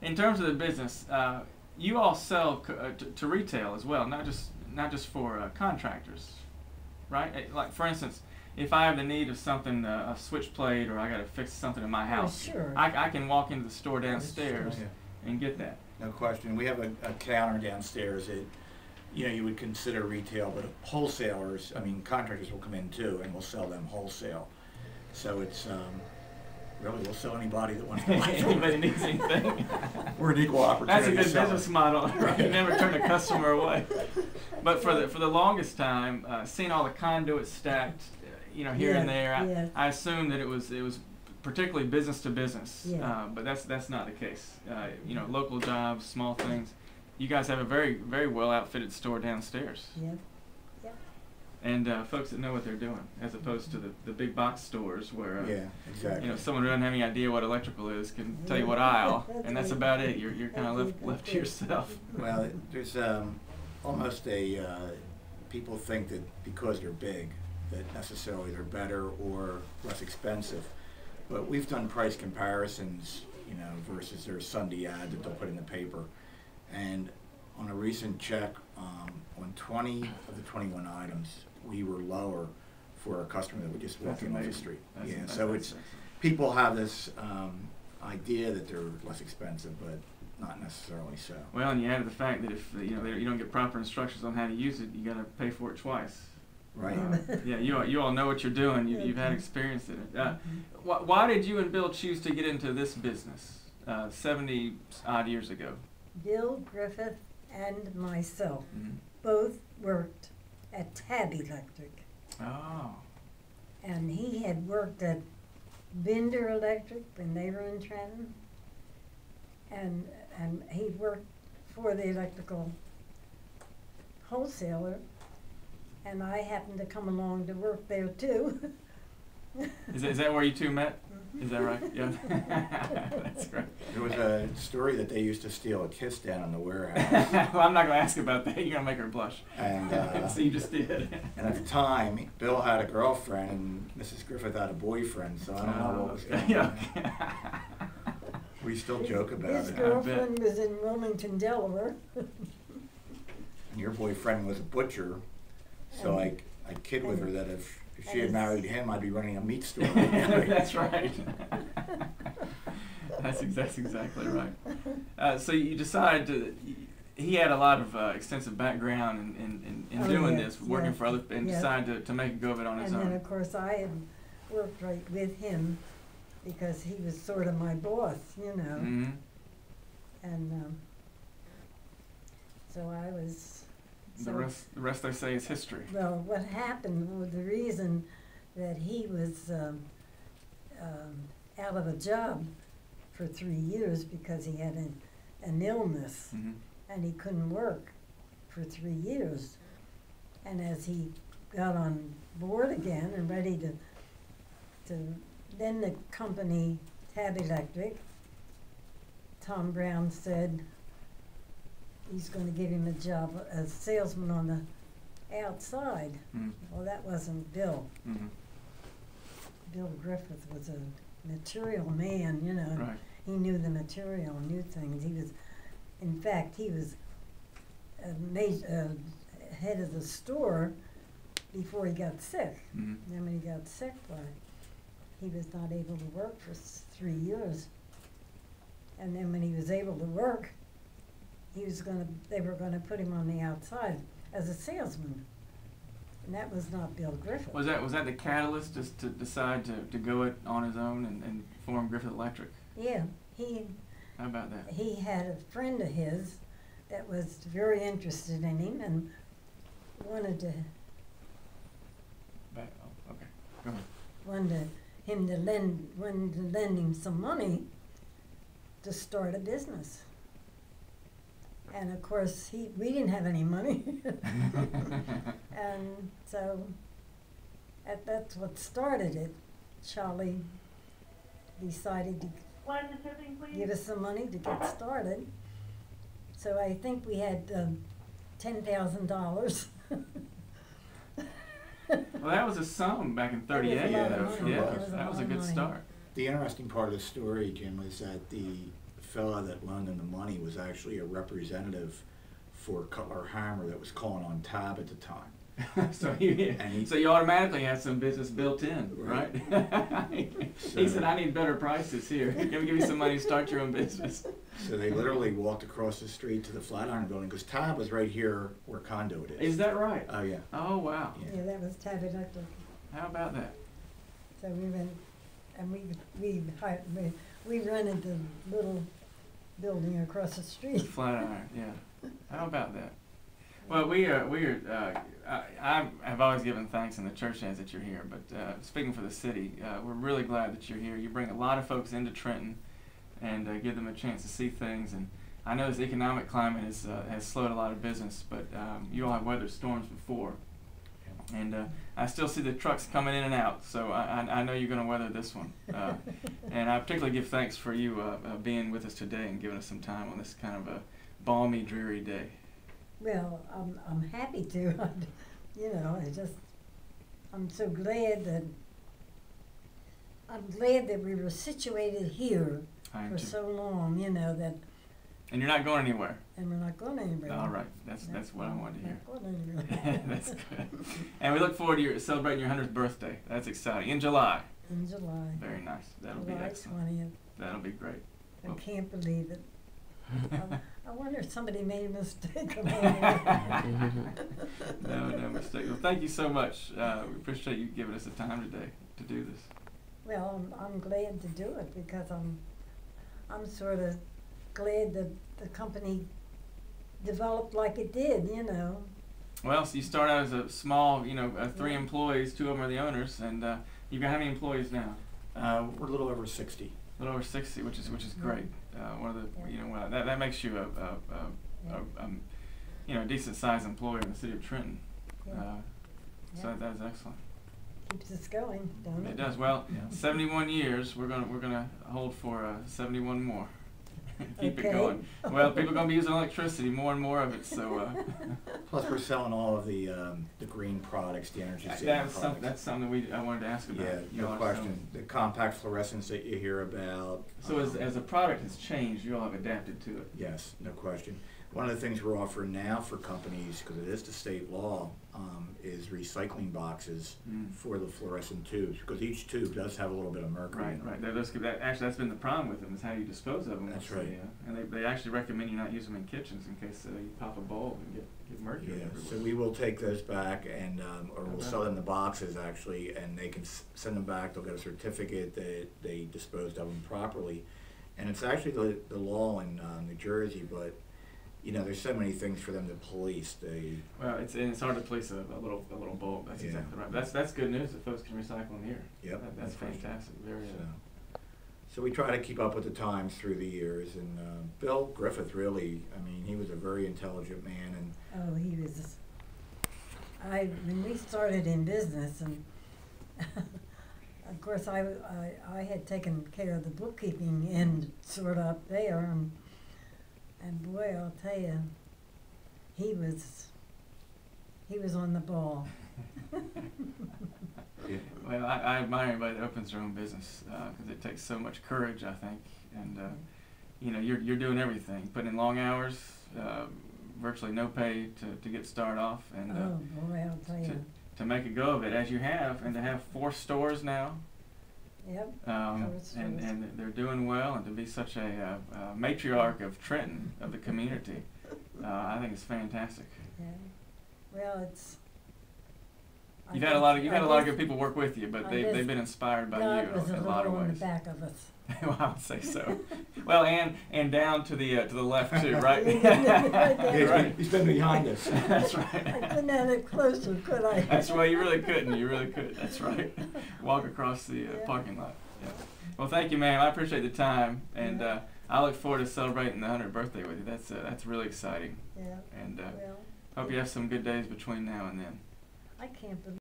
In terms of the business, you all sell to retail as well, not just for contractors, right? Like for instance, if I have the need of something, a switch plate, or I got to fix something in my house, sure. I can walk into the store downstairs and get that. No question. We have a counter downstairs that, you would consider retail, but wholesalers, I mean, contractors will come in too, and we'll sell them wholesale. So it's really, we'll sell anybody that wants to buy something. Anybody needs anything. We're an equal That's a opportunity good business model. You never turn a customer away. But for the longest time, seeing all the conduits stacked, here and there, I assumed that it was particularly business to business. But that's not the case. Local jobs, small things. You guys have a very, very well outfitted store downstairs. And folks that know what they're doing, as opposed to the big box stores where exactly. Someone who doesn't have any idea what electrical is can tell you what aisle, and that's about it. You're kind of left to yourself. Well, there's almost people think that because they're big, that necessarily they're better or less expensive. But we've done price comparisons, versus their Sunday ad that they'll put in the paper. And on a recent check, on 20 of the 21 items, we were lower for a customer that would just walk in off the street. So it's people have this idea that they're less expensive, but not necessarily so. Well, and you add the fact that if you don't get proper instructions on how to use it, you got to pay for it twice. Right. You all know what you're doing. You've had experience in it. Why did you and Bill choose to get into this business 70 odd years ago? Bill, Griffith, and myself both worked at Tab Electric. Oh. And he had worked at Binder Electric when they were in Trenton. And he worked for the electrical wholesaler. And I happened to come along to work there too. Is that where you two met? Is that right? Yeah. That's great. There was a story that they used to steal a kiss down in the warehouse. Well, I'm not going to ask about that. You're going to make her blush. And so you just did. And at the time, Bill had a girlfriend and Mrs. Griffith had a boyfriend, so I don't know what was going on. We still joke about His it. girlfriend was in Wilmington, Delaware. And your boyfriend was a butcher, so I kid with her that if she had married him, I'd be running a meat store. That's right. That's exactly right. So you decided to. He had a lot of extensive background in doing this, working for others, and decided to make a go of it on his own. And then, of course, I had worked right with him because he was sort of my boss, Mm-hmm. And so I was. The rest they say is history. Well, what happened was the reason that he was out of a job for 3 years because he had an illness, and he couldn't work for 3 years. And as he got on board again and ready to then the company, Tab Electric, Tom Brown said, he's going to give him a job as salesman on the outside. Well, that wasn't Bill. Bill Griffith was a material man, Right. He knew the material, knew things. In fact, he was head of the store before he got sick. Then when he got sick, he was not able to work for 3 years. And then when he was able to work, they were going to put him on the outside as a salesman. And that was not Bill Griffith. Was that the catalyst just to decide to go it on his own and form Griffith Electric? Yeah. How about that? He had a friend of his that was very interested in him and wanted him to lend him some money to start a business. And of course, we didn't have any money. And so that's what started it. Charlie decided to give us some money to get started. So I think we had $10,000. Well, that was a sum back in '38. That was a good start. The interesting part of the story, Jim, was that the fella that loaned them the money was actually a representative for Cutler Hammer that was calling on Tab at the time. So you automatically had some business built in, right? He said, "I need better prices here. Give me some money to start your own business." So they literally walked across the street to the Flatiron Building because Tab was right here where Conduit is. Is that right? Oh yeah. Oh wow. Yeah, that was Tab Electric. How about that? So we went, and we rented the little building across the street. Flatiron, yeah. How about that? Well, I have always given thanks, and the church has, that you're here. But speaking for the city, we're really glad that you're here. You bring a lot of folks into Trenton, and give them a chance to see things. And I know this economic climate has slowed a lot of business, but you all have weathered storms before, and I still see the trucks coming in and out. So I know you're going to weather this one. And I particularly give thanks for you being with us today and giving us some time on this kind of a balmy, dreary day. Well, I'm happy to. You know, I'm so glad that we were situated here for so long. You know that. And you're not going anywhere. And we're not going anywhere. All right, that's what I wanted to hear. Not going anywhere. That's good. And we look forward to celebrating your 100th birthday. That's exciting. In July. In July. Very nice. That'll July be excellent. 20th. That'll be great. I can't believe it. I wonder if somebody made a mistake. No mistake. Well, thank you so much. We appreciate you giving us the time today to do this. Well, I'm glad to do it because I'm sort of glad that the company developed like it did, you know. Well, so you start out as a small, 3 employees, 2 of them are the owners, and you've got how many employees now? We're a little over 60. A little over 60, which is great. One of the that makes you a decent sized employer in the city of Trenton. So that is excellent. Keeps us going, don't it? It does. Well, 71 years. We're gonna hold for 71 more. Keep it going. Well, people are going to be using electricity, more and more of it. So. Plus, we're selling all of the green products, the energy saving products. That's something I wanted to ask about. Yeah, no question. The compact fluorescents that you hear about. So as the product has changed, you all have adapted to it. Yes, no question. One of the things we're offering now for companies, because it is the state law, is recycling boxes for the fluorescent tubes, because each tube does have a little bit of mercury in them. Right. Actually, that's been the problem with them, is how you dispose of them. That's right. And they actually recommend you not use them in kitchens in case you pop a bulb and get mercury everywhere. So we will take those back, and or we'll sell them the boxes actually, and they can send them back. They'll get a certificate that they disposed of them properly, and it's actually the law in New Jersey, but. There's so many things for them to police. Well, it's hard to police a little bulb. That's exactly right. That's good news that folks can recycle them here. Yep, that's fantastic. Very. So we try to keep up with the times through the years. And Bill Griffith, really, he was a very intelligent man. And oh, he was. When we started in business, and of course I had taken care of the bookkeeping end sort of up there, and boy, I'll tell you, he was on the ball. Well, I admire anybody that opens their own business because it takes so much courage, I think. And you're doing everything, putting in long hours, virtually no pay to get started off, and oh boy, I'll tell you, to make a go of it as you have, and to have 4 stores now. Yep. And they're doing well, and to be such a matriarch of Trenton, of the community, I think it's fantastic. Yeah. Well, it's. You've had a lot of good people work with you, but they've been inspired by God you was in a lot of ways. On the back of us. Well, I would say so. Well, and down to the left too, right? He's been behind us. That's right. I couldn't have it closer, could I? That's right. You really couldn't. You really could. That's right. Walk across the parking lot. Yeah. Well, thank you, ma'am. I appreciate the time, and I look forward to celebrating the 100th birthday with you. That's really exciting. Yeah. And hope you have some good days between now and then. I can't believe.